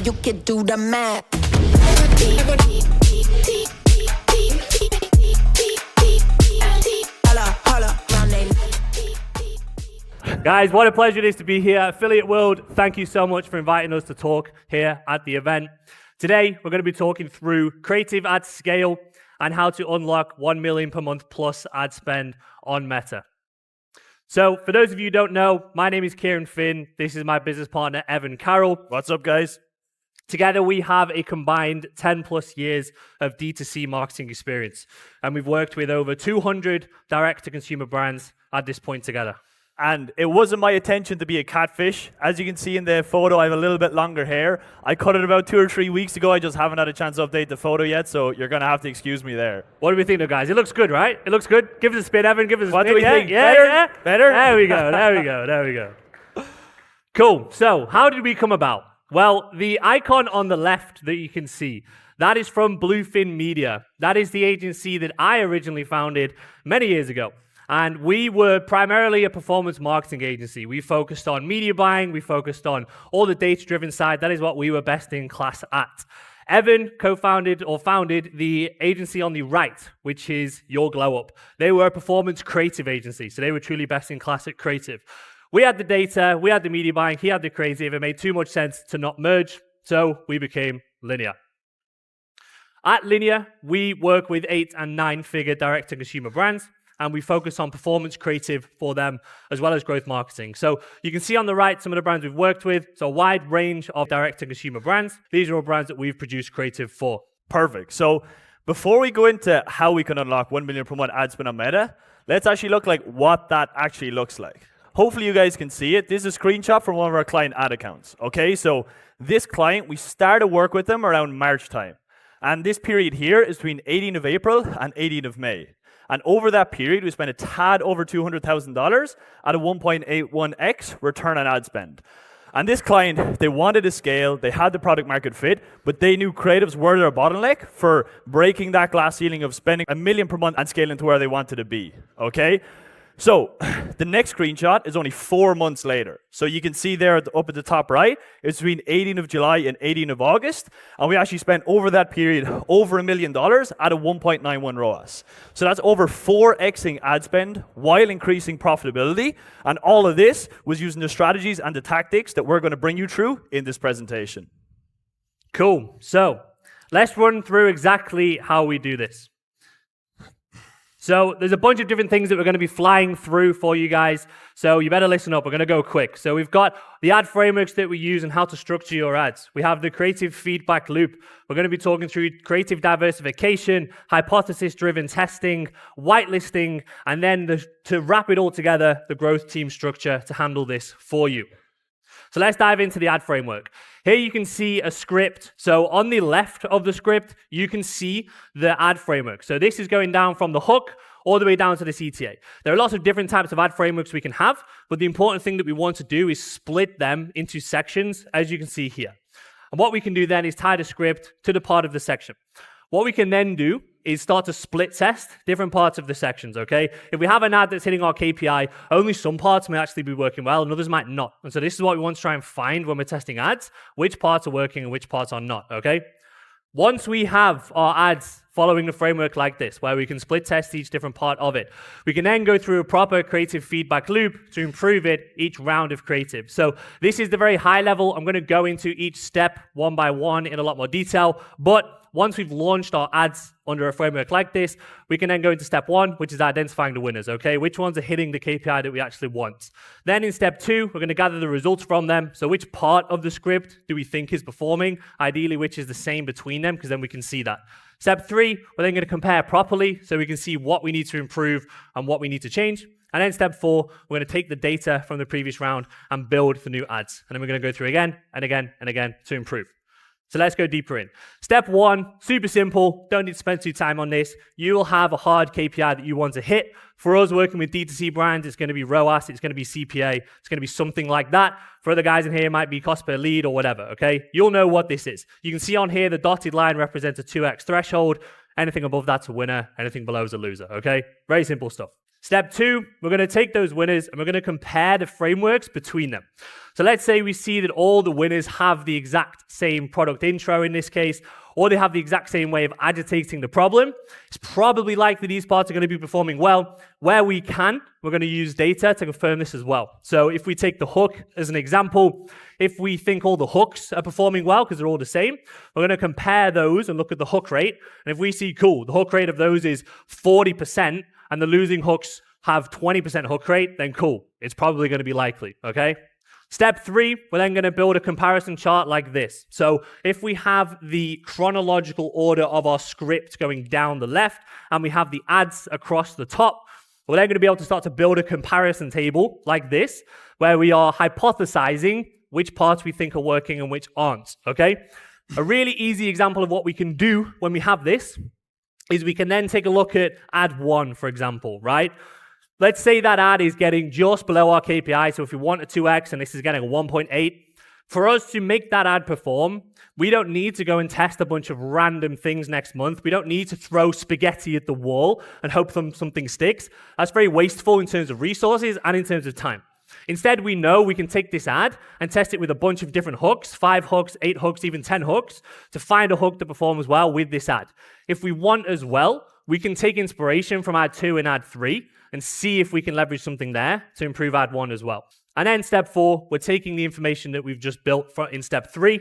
you can do the math. Guys, what a pleasure it is to be here. Affiliate World, thank you so much for inviting us to talk here at the event. Today, we're going to be talking through creative ad scale and how to unlock 1 million per month plus ad spend on Meta. So, for those of you who don't know, my name is Ciaran Finn. This is my business partner, Evan Carroll. What's up, guys? Together, we have a combined 10 plus years of D2C marketing experience, and we've worked with over 200 direct-to-consumer brands at this point together. And it wasn't my intention to be a catfish. As you can see in the photo, I have a little bit longer hair. I cut it about 2 or 3 weeks ago. I just haven't had a chance to update the photo yet, so you're going to have to excuse me there. What do we think, though, guys? It looks good, right? It looks good. Give us a spin, Evan. Give us a spin. What do we think? Yeah. Better? There we go. Cool. So, how did we come about? Well, the icon on the left that you can see, that is from Bluefin Media. That is the agency that I originally founded many years ago. And we were primarily a performance marketing agency. We focused on media buying. We focused on all the data-driven side. That is what we were best in class at. Evan co-founded or founded the agency on the right, which is Your Glow Up. They were a performance creative agency, so they were truly best in class at creative. We had the data, we had the media buying, he had the creative. It made too much sense to not merge, so we became Linear. At Linear, we work with 8 and 9-figure direct-to-consumer brands, and we focus on performance creative for them, as well as growth marketing. So you can see on the right some of the brands we've worked with. So a wide range of direct-to-consumer brands. These are all brands that we've produced creative for. Perfect. So before we go into how we can unlock 1 million per month ad spend on Meta, let's actually look like what that actually looks like. Hopefully you guys can see it. This is a screenshot from one of our client ad accounts. Okay, so this client, we started work with them around March time. And this period here is between 18th of April and 18th of May. And over that period, we spent a tad over $200,000 at a 1.81x return on ad spend. And this client, they wanted to scale, they had the product market fit, but they knew creatives were their bottleneck for breaking that glass ceiling of spending $1 million per month and scaling to where they wanted to be, okay? So the next screenshot is only 4 months later. So you can see there up at the top right, it's between 18th of July and 18th of August. And we actually spent over that period over $1 million at a 1.91 ROAS. So that's over 4xing ad spend while increasing profitability. And all of this was using the strategies and the tactics that we're going to bring you through in this presentation. Cool. So let's run through exactly how we do this. So there's a bunch of different things that we're going to be flying through for you guys. So you better listen up. We're going to go quick. So we've got the ad frameworks that we use and how to structure your ads. We have the creative feedback loop. We're going to be talking through creative diversification, hypothesis-driven testing, whitelisting, and then to wrap it all together, the growth team structure to handle this for you. So let's dive into the ad framework. Here you can see a script. So on the left of the script, you can see the ad framework. So this is going down from the hook all the way down to the CTA. There are lots of different types of ad frameworks we can have, but the important thing that we want to do is split them into sections, as you can see here. And what we can do then is tie the script to the part of the section. What we can then do is start to split test different parts of the sections, okay? If we have an ad that's hitting our KPI, only some parts may actually be working well and others might not. And so this is what we want to try and find when we're testing ads, which parts are working and which parts are not, okay? Once we have our ads following the framework like this, where we can split test each different part of it, we can then go through a proper creative feedback loop to improve it each round of creative. So this is the very high level. I'm going to go into each step one by one in a lot more detail, but once we've launched our ads under a framework like this, we can then go into step 1, which is identifying the winners, okay? Which ones are hitting the KPI that we actually want. Then in step 2, we're going to gather the results from them. So which part of the script do we think is performing? Ideally, which is the same between them, because then we can see that. Step 3, we're then going to compare properly so we can see what we need to improve and what we need to change. And then step 4, we're going to take the data from the previous round and build the new ads. And then we're going to go through again and again and again to improve. So let's go deeper in. Step 1, super simple. Don't need to spend too time on this. You will have a hard KPI that you want to hit. For us working with D2C brands, it's going to be ROAS, it's going to be CPA, it's going to be something like that. For other guys in here, it might be cost per lead or whatever, okay? You'll know what this is. You can see on here, the dotted line represents a 2x threshold. Anything above that's a winner, anything below is a loser, okay? Very simple stuff. Step 2, we're going to take those winners and we're going to compare the frameworks between them. So let's say we see that all the winners have the exact same product intro in this case, or they have the exact same way of agitating the problem. It's probably likely these parts are going to be performing well. Where we can, we're going to use data to confirm this as well. So if we take the hook as an example, if we think all the hooks are performing well because they're all the same, we're going to compare those and look at the hook rate. And if we see, cool, the hook rate of those is 40% and the losing hooks have 20% hook rate, then cool, it's probably going to be likely, okay? Step 3, we're then going to build a comparison chart like this. So if we have the chronological order of our script going down the left and we have the ads across the top, we're then going to be able to start to build a comparison table like this, where we are hypothesizing which parts we think are working and which aren't, okay? A really easy example of what we can do when we have this is we can then take a look at ad 1, for example, right? Let's say that ad is getting just below our KPI. So if we want a 2x and this is getting a 1.8, for us to make that ad perform, we don't need to go and test a bunch of random things next month. We don't need to throw spaghetti at the wall and hope something sticks. That's very wasteful in terms of resources and in terms of time. Instead, we know we can take this ad and test it with a bunch of different hooks, 5 hooks, 8 hooks, even 10 hooks, to find a hook that performs well with this ad. If we want as well, we can take inspiration from ad 2 and ad 3 and see if we can leverage something there to improve ad 1 as well. And then step 4, we're taking the information that we've just built in step 3,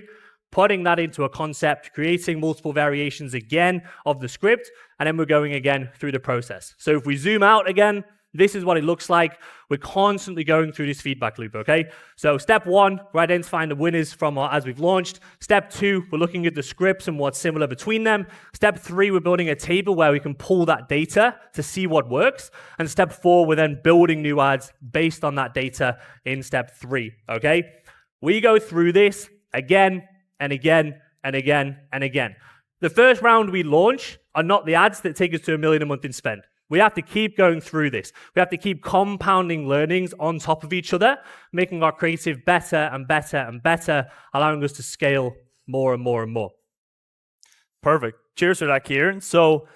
putting that into a concept, creating multiple variations again of the script, and then we're going again through the process. So if we zoom out again, this is what it looks like. We're constantly going through this feedback loop, okay? So step 1, we're identifying the winners from our ads we've launched. Step 2, we're looking at the scripts and what's similar between them. Step 3, we're building a table where we can pull that data to see what works. And step 4, we're then building new ads based on that data in step 3, okay? We go through this again and again and again and again. The first round we launch are not the ads that take us to $1 million a month in spend. We have to keep going through this. We have to keep compounding learnings on top of each other, making our creative better and better and better, allowing us to scale more and more and more. Perfect. Cheers for that, Ciaran. So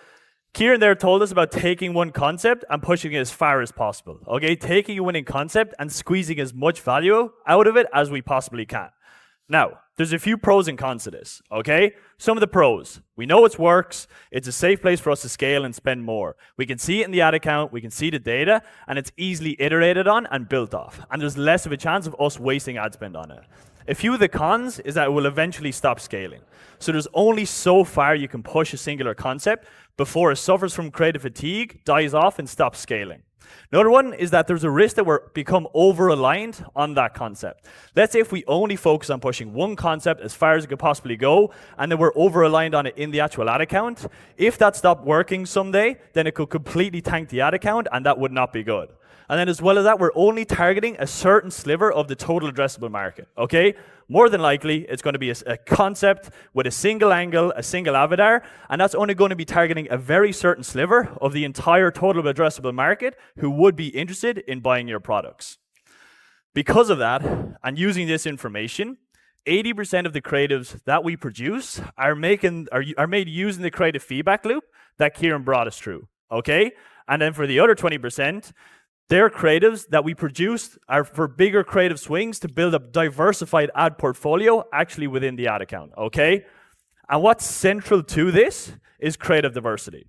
Ciaran there told us about taking one concept and pushing it as far as possible. Okay, taking a winning concept and squeezing as much value out of it as we possibly can. Now, there's a few pros and cons to this, okay? Some of the pros. We know it works. It's a safe place for us to scale and spend more. We can see it in the ad account. We can see the data, and it's easily iterated on and built off. And there's less of a chance of us wasting ad spend on it. A few of the cons is that it will eventually stop scaling. So there's only so far you can push a singular concept before it suffers from creative fatigue, dies off, and stops scaling. Another one is that there's a risk that we're become over-aligned on that concept. Let's say if we only focus on pushing one concept as far as it could possibly go, and then we're over-aligned on it in the actual ad account, if that stopped working someday, then it could completely tank the ad account, and that would not be good. And then as well as that, we're only targeting a certain sliver of the total addressable market, okay? More than likely, it's going to be a concept with a single angle, a single avatar, and that's only going to be targeting a very certain sliver of the entire total addressable market who would be interested in buying your products. Because of that, and using this information, 80% of the creatives that we produce are made using the creative feedback loop that Ciaran brought us through, okay? And then for the other 20%, their creatives that we produce are for bigger creative swings to build a diversified ad portfolio actually within the ad account, okay? And what's central to this is creative diversity.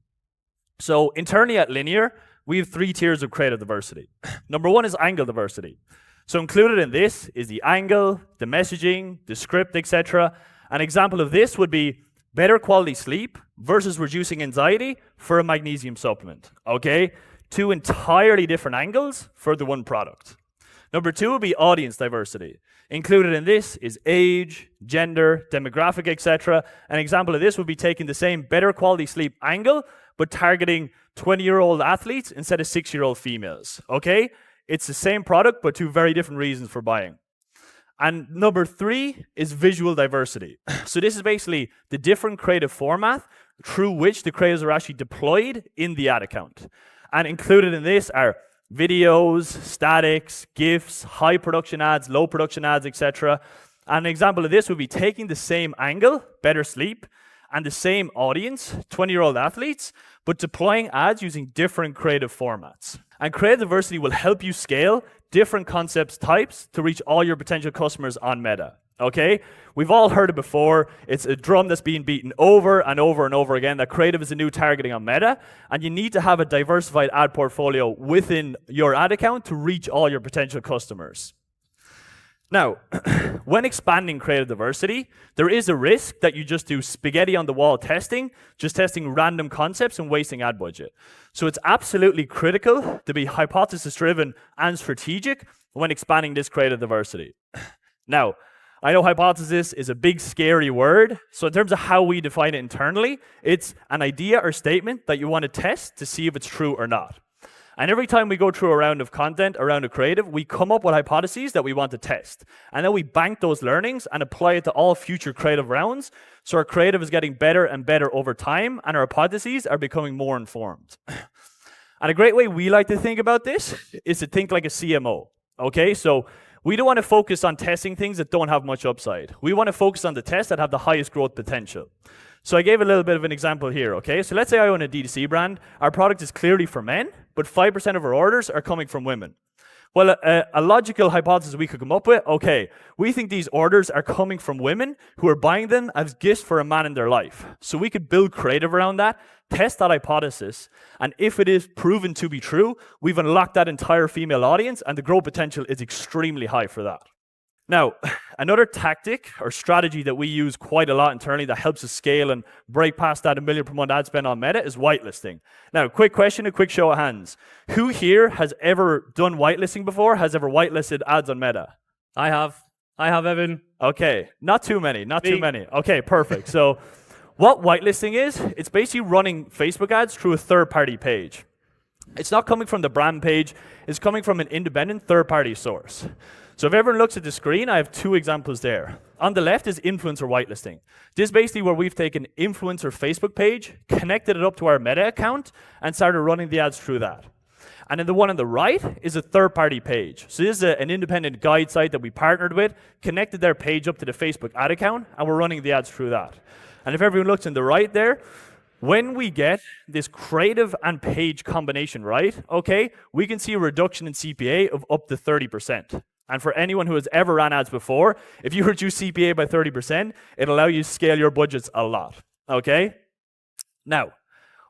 So internally at Linear, we have 3 tiers of creative diversity. Number 1 is angle diversity. So included in this is the angle, the messaging, the script, etc. An example of this would be better quality sleep versus reducing anxiety for a magnesium supplement, okay? 2 entirely different angles for the one product. Number 2 would be audience diversity. Included in this is age, gender, demographic, etc. An example of this would be taking the same better quality sleep angle, but targeting 20-year-old athletes instead of 6-year-old females, okay? It's the same product, but 2 very different reasons for buying. And number 3 is visual diversity. So this is basically the different creative format through which the creatives are actually deployed in the ad account. And included in this are videos, statics, GIFs, high production ads, low production ads, etc. And an example of this would be taking the same angle, better sleep, and the same audience, 20-year-old athletes, but deploying ads using different creative formats. And creative diversity will help you scale different concepts types to reach all your potential customers on Meta. Okay? We've all heard it before. It's a drum that's being beaten over and over and over again that creative is a new targeting on Meta, and you need to have a diversified ad portfolio within your ad account to reach all your potential customers. Now, when expanding creative diversity, there is a risk that you just do spaghetti on the wall testing, just testing random concepts and wasting ad budget. So it's absolutely critical to be hypothesis driven and strategic when expanding this creative diversity. Now, I know hypothesis is a big, scary word. So in terms of how we define it internally, it's an idea or statement that you want to test to see if it's true or not. And every time we go through a round of content, a round of creative, we come up with hypotheses that we want to test. And then we bank those learnings and apply it to all future creative rounds. So our creative is getting better and better over time, and our hypotheses are becoming more informed. And a great way we like to think about this is to think like a CMO. Okay, so we don't want to focus on testing things that don't have much upside. We want to focus on the tests that have the highest growth potential. So I gave a little bit of an example here, okay? So let's say I own a D2C brand. Our product is clearly for men, but 5% of our orders are coming from women. Well, a logical hypothesis we could come up with, okay, we think these orders are coming from women who are buying them as gifts for a man in their life. So we could build creative around that, test that hypothesis, and if it is proven to be true, we've unlocked that entire female audience, and the growth potential is extremely high for that. Now, another tactic or strategy that we use quite a lot internally that helps us scale and break past that $1 million per month ad spend on Meta is whitelisting. Now, quick question, a quick show of hands. Who here has ever done whitelisting before, has ever whitelisted ads on Meta? I have, Evan. Okay, not too many. Okay, perfect. So what whitelisting is, it's basically running Facebook ads through a third-party page. It's not coming from the brand page, it's coming from an independent third-party source. So if everyone looks at the screen, I have two examples there. On the left is influencer whitelisting. This is basically where we've taken influencer Facebook page, connected it up to our Meta account, and started running the ads through that. And then the one on the right is a third-party page. So this is an independent guide site that we partnered with, connected their page up to the Facebook ad account, and we're running the ads through that. And if everyone looks on the right there, when we get this creative and page combination right, okay, we can see a reduction in CPA of up to 30%. And for anyone who has ever ran ads before, if you reduce CPA by 30%, it'll allow you to scale your budgets a lot, okay? Now,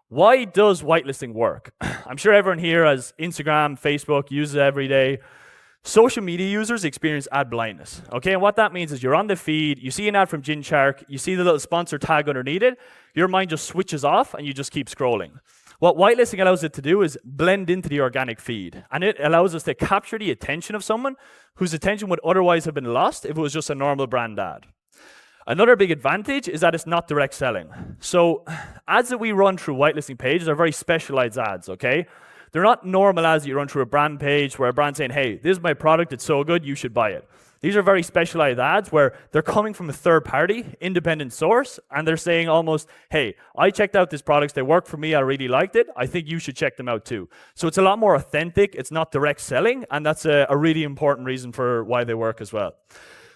why does whitelisting work? I'm sure everyone here has Instagram, Facebook, uses it every day. Social media users experience ad blindness, okay? And what that means is you're on the feed, you see an ad from Gymshark, you see the little sponsor tag underneath it, your mind just switches off and you just keep scrolling. What whitelisting allows it to do is blend into the organic feed, and it allows us to capture the attention of someone whose attention would otherwise have been lost if it was just a normal brand ad. Another big advantage is that it's not direct selling. So ads that we run through whitelisting pages are very specialized ads, okay? They're not normal ads that you run through a brand page where a brand's saying, hey, this is my product, it's so good, you should buy it. These are very specialized ads where they're coming from a third-party, independent source, and they're saying almost, hey, I checked out these products, they worked for me, I really liked it, I think you should check them out too. So it's a lot more authentic, it's not direct selling, and that's a really important reason for why they work as well.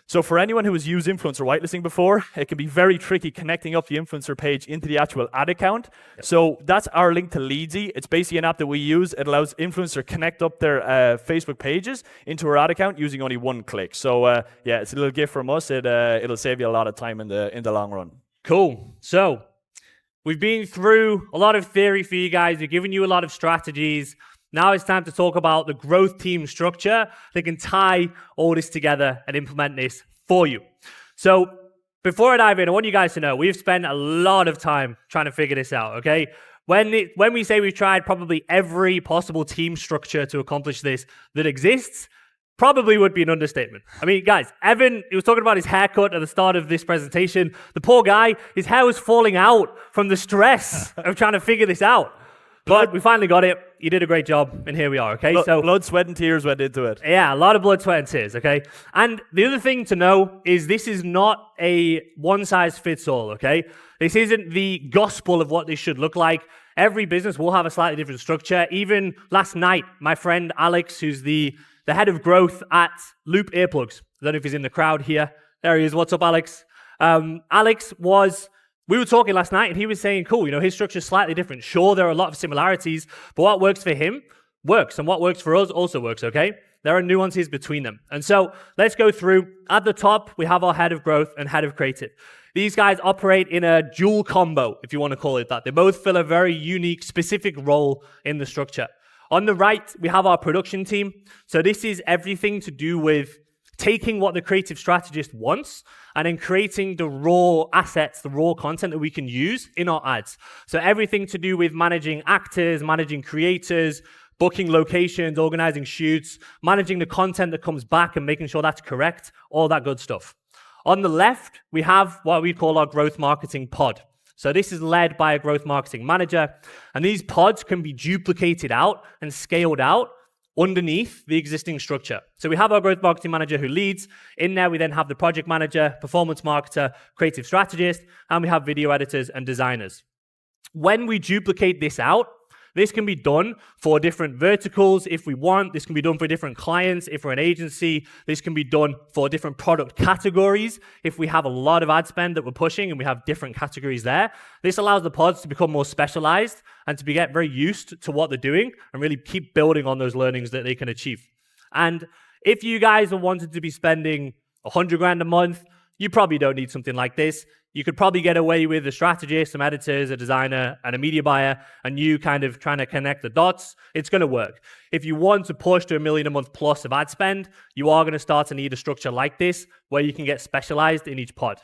So for anyone who has used influencer whitelisting before, it can be very tricky connecting up the influencer page into the actual ad account. Yep. So that's our link to Leadsy. It's basically an app that we use. It allows influencers to connect up their Facebook pages into our ad account using only one click. So yeah, it's a little gift from us. It'll save you a lot of time in the long run. Cool. So we've been through a lot of theory for you guys. We've given you a lot of strategies. Now it's time to talk about the growth team structure that can tie all this together and implement this for you. So before I dive in, I want you guys to know we've spent a lot of time trying to figure this out, okay? When we say we've tried probably every possible team structure to accomplish this that exists, probably would be an understatement. I mean, guys, Evan, he was talking about his haircut at the start of this presentation. The poor guy, his hair was falling out from the stress of trying to figure this out. But we finally got it. You did a great job, and here we are, okay? So blood, sweat, and tears went into it. Yeah, a lot of blood, sweat, and tears, okay? And the other thing to know is this is not a one-size-fits-all, okay? This isn't the gospel of what this should look like. Every business will have a slightly different structure. Even last night, my friend Alex, who's the head of growth at Loop Earplugs, I don't know if he's in the crowd here. There he is. What's up, Alex? We were talking last night, and he was saying, cool, his structure is slightly different. Sure, there are a lot of similarities, but what works for him works, and what works for us also works, okay? There are nuances between them. And so let's go through. At the top, we have our head of growth and head of creative. These guys operate in a dual combo, if you want to call it that. They both fill a very unique, specific role in the structure. On the right, we have our production team. So this is everything to do with taking what the creative strategist wants and then creating the raw assets, the raw content that we can use in our ads. So everything to do with managing actors, managing creators, booking locations, organizing shoots, managing the content that comes back and making sure that's correct, all that good stuff. On the left, we have what we call our growth marketing pod. So this is led by a growth marketing manager, and these pods can be duplicated out and scaled out underneath the existing structure. So we have our growth marketing manager who leads. In there, we then have the project manager, performance marketer, creative strategist, and we have video editors and designers. When we duplicate this out, this can be done for different verticals if we want. This can be done for different clients if we're an agency. This can be done for different product categories if we have a lot of ad spend that we're pushing and we have different categories there. This allows the pods to become more specialized and to get very used to what they're doing and really keep building on those learnings that they can achieve. And if you guys are wanting to be spending 100 grand a month, you probably don't need something like this. You could probably get away with a strategist, some editors, a designer, and a media buyer, and you kind of trying to connect the dots. It's going to work. If you want to push to $1 million a month plus of ad spend, you are going to start to need a structure like this where you can get specialized in each pod.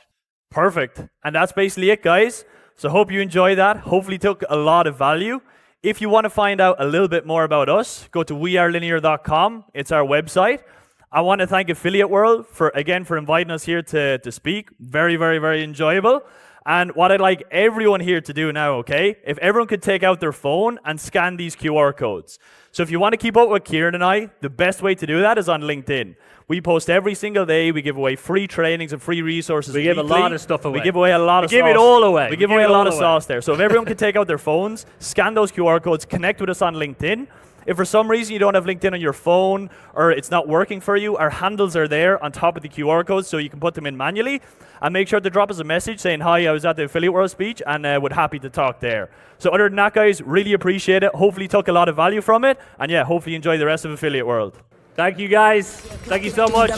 Perfect. And that's basically it, guys. So hope you enjoyed that. Hopefully took a lot of value. If you want to find out a little bit more about us, go to wearelinear.com. It's our website. I want to thank Affiliate World for inviting us here to speak. Very, very, very enjoyable. And what I'd like everyone here to do now, okay? If everyone could take out their phone and scan these QR codes. So if you want to keep up with Ciaran and I, the best way to do that is on LinkedIn. We post every single day. We give away free trainings and free resources. We give a lot of stuff away. We give away a lot of sauce. We give it all away. We give away a lot of sauce there. So if everyone could take out their phones, scan those QR codes, connect with us on LinkedIn. If for some reason you don't have LinkedIn on your phone or it's not working for you, our handles are there on top of the QR codes so you can put them in manually. And make sure to drop us a message saying, hi, I was at the Affiliate World speech and would happy to talk there. So other than that, guys, really appreciate it. Hopefully took a lot of value from it. And yeah, hopefully enjoy the rest of Affiliate World. Thank you, guys. Thank you so much.